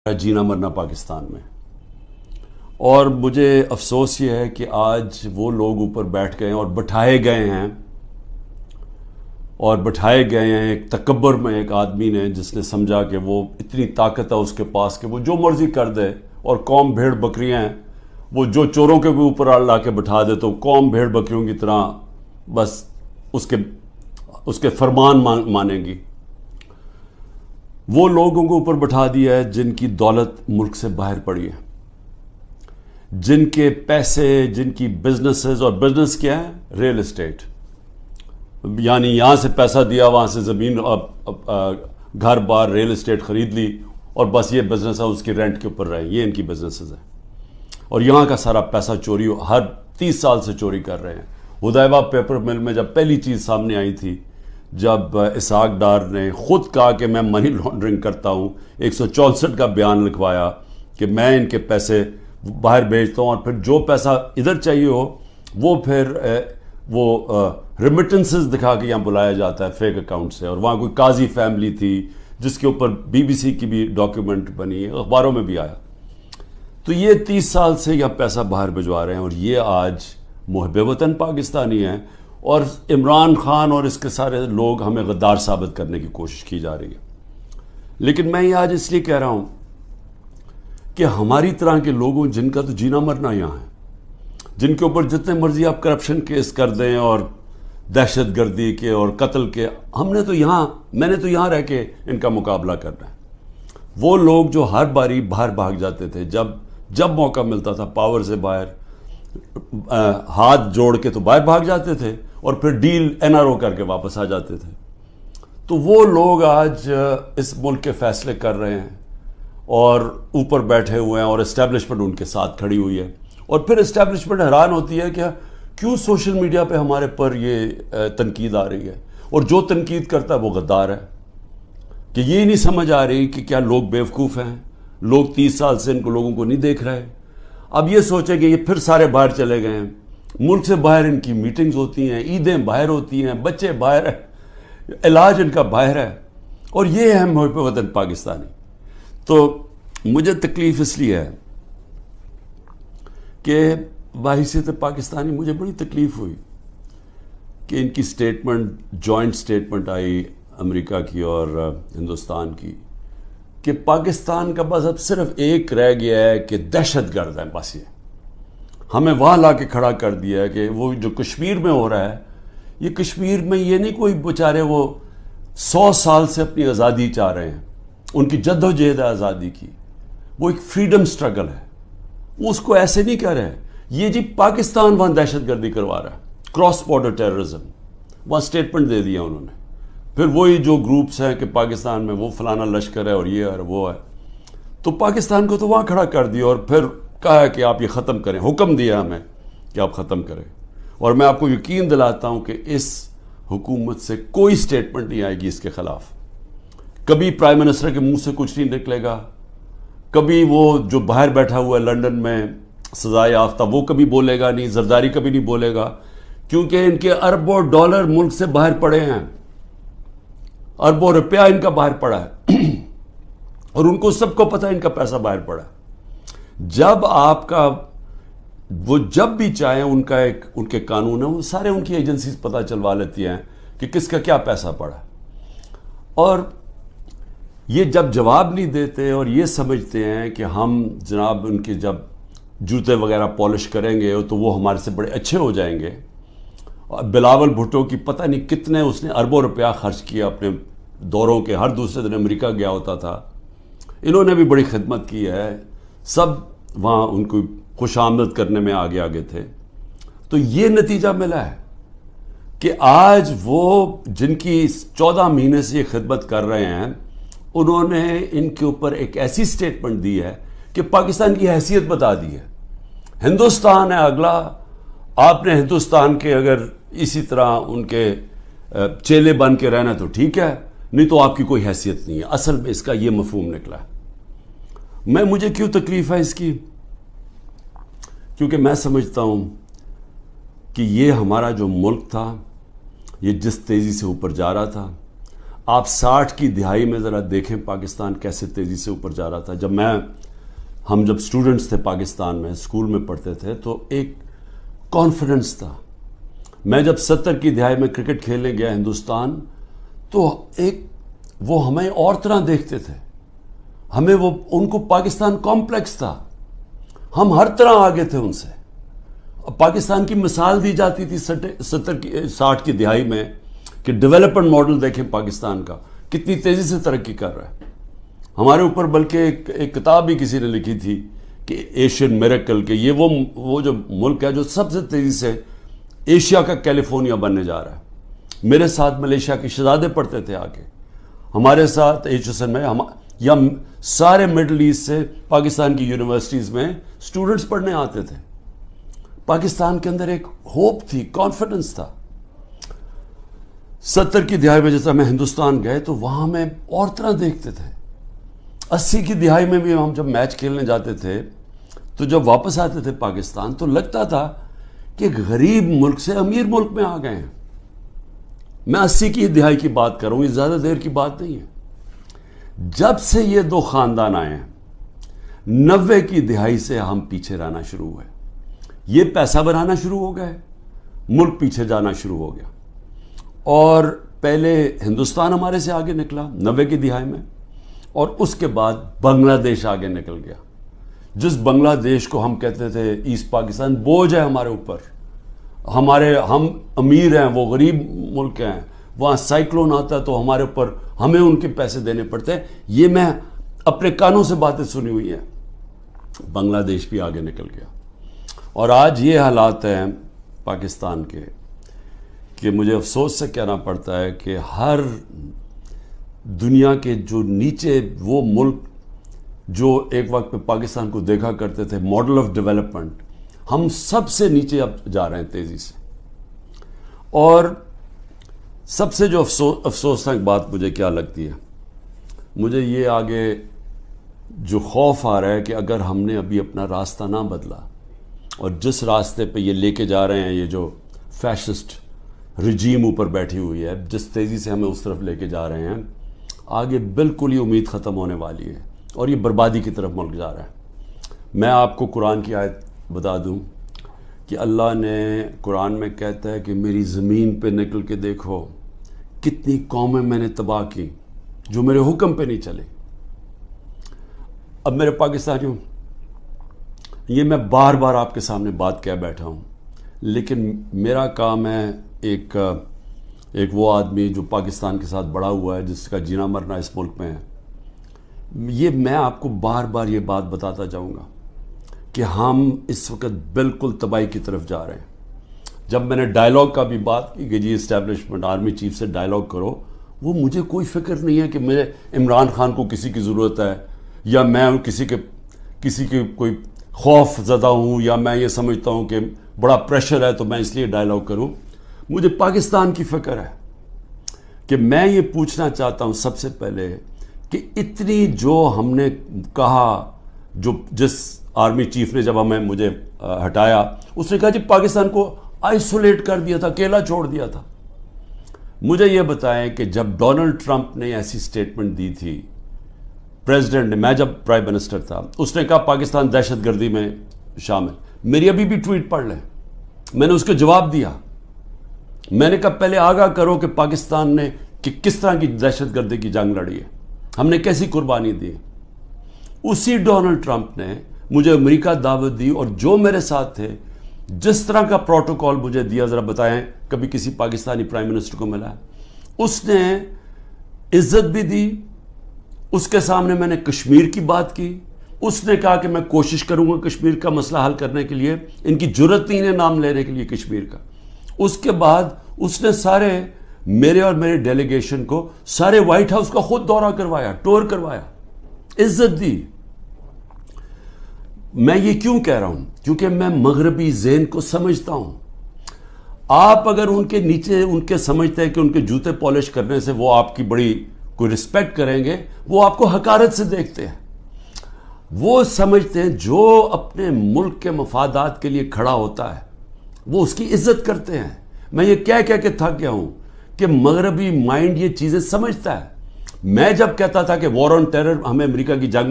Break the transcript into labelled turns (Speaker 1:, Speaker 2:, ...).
Speaker 1: جینا مرنا پاکستان میں. اور مجھے افسوس یہ ہے کہ آج وہ لوگ اوپر بیٹھ گئے ہیں اور بٹھائے گئے ہیں ایک تکبر میں ایک آدمی نے جس نے سمجھا کہ وہ اتنی طاقت ہے اس کے پاس کہ وہ جو مرضی کر دے، اور قوم بھیڑ بکریاں ہیں، وہ جو چوروں کے بھی اوپر لا کے بٹھا دے تو قوم بھیڑ بکریوں کی طرح بس اس کے فرمان مانیں گی. وہ لوگوں کو اوپر بٹھا دیا ہے جن کی دولت ملک سے باہر پڑی ہے، جن کے پیسے، جن کی بزنسز. اور بزنس کیا ہے؟ Real estate. یعنی یہاں سے پیسہ دیا، وہاں سے زمین، گھر بار، ریل اسٹیٹ خرید لی، اور بس یہ بزنس ہے، اس کی رینٹ کے اوپر رہے. یہ ان کی بزنسز ہیں. اور یہاں کا سارا پیسہ چوری ہر 30 سال سے چوری کر رہے ہیں. حدیبہ پیپر مل میں جب پہلی چیز سامنے آئی تھی، جب اسحاق ڈار نے خود کہا کہ میں منی لانڈرنگ کرتا ہوں، 164 کا بیان لکھوایا کہ میں ان کے پیسے باہر بھیجتا ہوں، اور پھر جو پیسہ ادھر چاہیے ہو وہ پھر وہ ریمیٹنسز دکھا کے یہاں بلایا جاتا ہے فیک اکاؤنٹ سے. اور وہاں کوئی قاضی فیملی تھی جس کے اوپر BBC کی بھی ڈاکیومنٹ بنی ہے، اخباروں میں بھی آیا. تو یہ 30 سال سے یہاں پیسہ باہر بھجوا رہے ہیں، اور یہ آج محب وطن پاکستانی ہیں، اور عمران خان اور اس کے سارے لوگ ہمیں غدار ثابت کرنے کی کوشش کی جا رہی ہے. لیکن میں یہ آج اس لیے کہہ رہا ہوں کہ ہماری طرح کے لوگوں جن کا تو جینا مرنا یہاں ہے، جن کے اوپر جتنے مرضی آپ کرپشن کیس کر دیں اور دہشت گردی کے اور قتل کے، میں نے تو یہاں رہ کے ان کا مقابلہ کرنا ہے. وہ لوگ جو ہر باری باہر بھاگ جاتے تھے، جب موقع ملتا تھا پاور سے باہر ہاتھ جوڑ کے تو باہر بھاگ جاتے تھے، اور پھر ڈیل NRO کر کے واپس آ جاتے تھے. تو وہ لوگ آج اس ملک کے فیصلے کر رہے ہیں اور اوپر بیٹھے ہوئے ہیں، اور اسٹیبلشمنٹ ان کے ساتھ کھڑی ہوئی ہے. اور پھر اسٹیبلشمنٹ حیران ہوتی ہے کہ کیوں سوشل میڈیا پہ ہمارے پر یہ تنقید آ رہی ہے، اور جو تنقید کرتا ہے وہ غدار ہے. کہ یہ نہیں سمجھ آ رہی کہ کیا لوگ بیوقوف ہیں، لوگ 30 سال سے ان کو لوگوں کو نہیں دیکھ رہے. اب یہ سوچیں کہ یہ پھر سارے باہر چلے گئے ہیں، ملک سے باہر ان کی میٹنگز ہوتی ہیں، عیدیں باہر ہوتی ہیں، بچے باہر ہیں، علاج ان کا باہر ہے، اور یہ ہے محب وطن پاکستانی. تو مجھے تکلیف اس لیے ہے کہ بحیثیت پاکستانی مجھے بڑی تکلیف ہوئی کہ ان کی سٹیٹمنٹ، جوائنٹ سٹیٹمنٹ آئی امریکہ کی اور ہندوستان کی، کہ پاکستان کا بس اب صرف ایک رہ گیا ہے کہ دہشت گرد ہے. بس یہ ہمیں وہاں لا کے کھڑا کر دیا ہے کہ وہ جو کشمیر میں ہو رہا ہے، یہ کشمیر میں یہ نہیں کوئی بیچارے وہ 100 سال سے اپنی آزادی چاہ رہے ہیں، ان کی جد و جہد ہے آزادی کی، وہ ایک فریڈم سٹرگل ہے. اس کو ایسے نہیں کہہ رہے یہ جی پاکستان وہاں دہشت گردی کروا رہا ہے، کراس بارڈر ٹیررزم. وہاں سٹیٹمنٹ دے دیا انہوں نے. پھر وہی جو گروپس ہیں کہ پاکستان میں وہ فلانا لشکر ہے اور یہ ہے اور وہ ہے، تو پاکستان کو تو وہاں کھڑا کر دیا، اور پھر کہا ہے کہ آپ یہ ختم کریں، حکم دیا ہمیں کہ آپ ختم کریں. اور میں آپ کو یقین دلاتا ہوں کہ اس حکومت سے کوئی سٹیٹمنٹ نہیں آئے گی اس کے خلاف. کبھی پرائم منسٹر کے منہ سے کچھ نہیں نکلے گا، کبھی وہ جو باہر بیٹھا ہوا ہے لنڈن میں سزائے یافتہ وہ کبھی بولے گا نہیں، زرداری کبھی نہیں بولے گا، کیونکہ ان کے اربوں ڈالر ملک سے باہر پڑے ہیں، اربوں روپیہ ان کا باہر پڑا ہے، اور ان کو سب کو پتہ ہے ان کا پیسہ باہر پڑا ہے. جب آپ کا وہ جب بھی چاہیں ان کے قانون ہیں، وہ سارے ان کی ایجنسیز پتہ چلوا لیتی ہیں کہ کس کا کیا پیسہ پڑا. اور یہ جب جواب نہیں دیتے اور یہ سمجھتے ہیں کہ ہم جناب ان کے جب جوتے وغیرہ پالش کریں گے تو وہ ہمارے سے بڑے اچھے ہو جائیں گے. بلاول بھٹو کی پتہ نہیں کتنے اس نے اربوں روپیہ خرچ کیا اپنے دوروں کے، ہر دوسرے دن امریکہ گیا ہوتا تھا. انہوں نے بھی بڑی خدمت کی ہے، سب وہاں ان کو خوش آمد کرنے میں آگے تھے. تو یہ نتیجہ ملا ہے کہ آج وہ جن کی 14 مہینے سے یہ خدمت کر رہے ہیں، انہوں نے ان کے اوپر ایک ایسی سٹیٹمنٹ دی ہے کہ پاکستان کی حیثیت بتا دی ہے. ہندوستان ہے اگلا، آپ نے ہندوستان کے اگر اسی طرح ان کے چیلے بن کے رہنا تو ٹھیک ہے، نہیں تو آپ کی کوئی حیثیت نہیں ہے. اصل میں اس کا یہ مفہوم نکلا ہے. مجھے کیوں تکلیف ہے اس کی؟ کیونکہ میں سمجھتا ہوں کہ یہ ہمارا جو ملک تھا، یہ جس تیزی سے اوپر جا رہا تھا، آپ 60 کی دہائی میں ذرا دیکھیں پاکستان کیسے تیزی سے اوپر جا رہا تھا. ہم جب اسٹوڈنٹس تھے پاکستان میں اسکول میں پڑھتے تھے تو ایک کانفیڈنس تھا. میں جب 70 کی دہائی میں کرکٹ کھیلنے گیا ہندوستان تو وہ ہمیں اور طرح دیکھتے تھے. ان کو پاکستان کمپلیکس تھا. ہم ہر طرح آگے تھے ان سے. پاکستان کی مثال دی جاتی تھی 60 کی دہائی میں کہ ڈیولپمنٹ ماڈل دیکھیں پاکستان کا کتنی تیزی سے ترقی کر رہا ہے. ہمارے اوپر بلکہ ایک کتاب بھی کسی نے لکھی تھی کہ ایشین میریکل کہ یہ وہ جو ملک ہے جو سب سے تیزی سے ایشیا کا کیلیفورنیا بننے جا رہا ہے. میرے ساتھ ملیشیا کے شہزادے پڑھتے تھے آگے ہمارے ساتھ HSN میں یا سارے مڈل ایسٹ سے پاکستان کی یونیورسٹیز میں اسٹوڈنٹس پڑھنے آتے تھے. پاکستان کے اندر ایک ہوپ تھی, کانفیڈنس تھا. 70 کی دہائی میں جیسا میں ہندوستان گئے تو وہاں میں اور طرح دیکھتے تھے. 80 کی دہائی میں بھی ہم جب میچ کھیلنے جاتے تھے تو جب واپس آتے تھے پاکستان تو لگتا تھا کہ غریب ملک سے امیر ملک میں آ گئے ہیں. میں 80 کی دہائی کی بات کروں, یہ زیادہ دیر کی بات نہیں ہے. جب سے یہ دو خاندان آئے ہیں 90 کی دہائی سے ہم پیچھے رہنا شروع ہوئے. یہ پیسہ بنانا شروع ہو گئے, ملک پیچھے جانا شروع ہو گیا. اور پہلے ہندوستان ہمارے سے آگے نکلا 90 کی دہائی میں, اور اس کے بعد بنگلہ دیش آگے نکل گیا. جس بنگلہ دیش کو ہم کہتے تھے ایسٹ پاکستان, بوجھ ہے ہمارے اوپر, ہم امیر ہیں وہ غریب ملک ہیں, وہاں سائیکلون آتا ہے تو ہمارے اوپر ہمیں ان کے پیسے دینے پڑتے ہیں. یہ میں اپنے کانوں سے باتیں سنی ہوئی ہیں. بنگلہ دیش بھی آگے نکل گیا. اور آج یہ حالات ہیں پاکستان کے کہ مجھے افسوس سے کہنا پڑتا ہے کہ ہر دنیا کے جو نیچے وہ ملک جو ایک وقت پہ پاکستان کو دیکھا کرتے تھے ماڈل آف ڈیولپمنٹ, ہم سب سے نیچے اب جا رہے ہیں تیزی سے. اور سب سے جو افسوسناک بات مجھے کیا لگتی ہے, مجھے یہ آگے جو خوف آ رہا ہے کہ اگر ہم نے ابھی اپنا راستہ نہ بدلا اور جس راستے پہ یہ لے کے جا رہے ہیں, یہ جو فیشسٹ رجیم اوپر بیٹھی ہوئی ہے, جس تیزی سے ہمیں اس طرف لے کے جا رہے ہیں, آگے بالکل ہی امید ختم ہونے والی ہے اور یہ بربادی کی طرف ملک جا رہا ہے. میں آپ کو قرآن کی آیت بتا دوں کہ اللہ نے قرآن میں کہتا ہے کہ میری زمین پہ نکل کے دیکھو کتنی قومیں میں نے تباہ کی جو میرے حکم پہ نہیں چلے. اب میرے پاکستانیوں, یہ میں بار بار آپ کے سامنے بات کہہ بیٹھا ہوں, لیکن میرا کام ہے ایک وہ آدمی جو پاکستان کے ساتھ بڑا ہوا ہے, جس کا جینا مرنا اس ملک میں ہے, یہ میں آپ کو بار بار یہ بات بتاتا جاؤں گا کہ ہم اس وقت بالکل تباہی کی طرف جا رہے ہیں. جب میں نے ڈائلاگ کا بھی بات کی کہ جی اسٹیبلشمنٹ آرمی چیف سے ڈائلاگ کرو, وہ مجھے کوئی فکر نہیں ہے کہ میرے عمران خان کو کسی کی ضرورت ہے یا میں کسی کے کوئی خوف زدہ ہوں یا میں یہ سمجھتا ہوں کہ بڑا پریشر ہے تو میں اس لیے ڈائلاگ کروں. مجھے پاکستان کی فکر ہے کہ میں یہ پوچھنا چاہتا ہوں سب سے پہلے کہ اتنی جو ہم نے کہا, جس آرمی چیف نے جب مجھے ہٹایا اس نے کہا جی پاکستان کو آئسولیٹ کر دیا تھا, اکیلا چھوڑ دیا تھا. مجھے یہ بتائیں کہ جب ڈونلڈ ٹرمپ نے ایسی سٹیٹمنٹ دی تھی پریزیڈنٹ نے, میں جب پرائم منسٹر تھا, اس نے کہا پاکستان دہشت گردی میں شامل. میری ابھی بھی ٹویٹ پڑھ لیں, میں نے اس کو جواب دیا. میں نے کہا پہلے آگاہ کرو کہ پاکستان نے کس طرح کی دہشت گردی کی جنگ لڑی ہے, ہم نے کیسی قربانی دی. اسی ڈونلڈ ٹرمپ نے مجھے امریکہ دعوت دی اور جو میرے ساتھ تھے جس طرح کا پروٹوکول مجھے دیا, ذرا بتائیں کبھی کسی پاکستانی پرائم منسٹر کو ملا ہے. اس نے عزت بھی دی, اس کے سامنے میں نے کشمیر کی بات کی, اس نے کہا کہ میں کوشش کروں گا کشمیر کا مسئلہ حل کرنے کے لیے, ان کی جرت نہیں ہے نام لینے کے لیے کشمیر کا. اس کے بعد اس نے سارے میرے اور میرے ڈیلیگیشن کو سارے وائٹ ہاؤس کا خود دورہ کروایا, ٹور کروایا, عزت دی. میں یہ کیوں کہہ رہا ہوں, کیونکہ میں مغربی ذہن کو سمجھتا ہوں. آپ اگر ان کے نیچے ان کے سمجھتے ہیں کہ ان کے جوتے پالش کرنے سے وہ آپ کی بڑی کوئی رسپیکٹ کریں گے, وہ آپ کو حقارت سے دیکھتے ہیں. وہ سمجھتے ہیں جو اپنے ملک کے مفادات کے لیے کھڑا ہوتا ہے وہ اس کی عزت کرتے ہیں. میں یہ کہہ کے تھک گیا ہوں کہ مغربی مائنڈ یہ چیزیں سمجھتا ہے. میں جب کہتا تھا کہ وار آن ٹیرر ہمیں امریکہ کی جنگ میں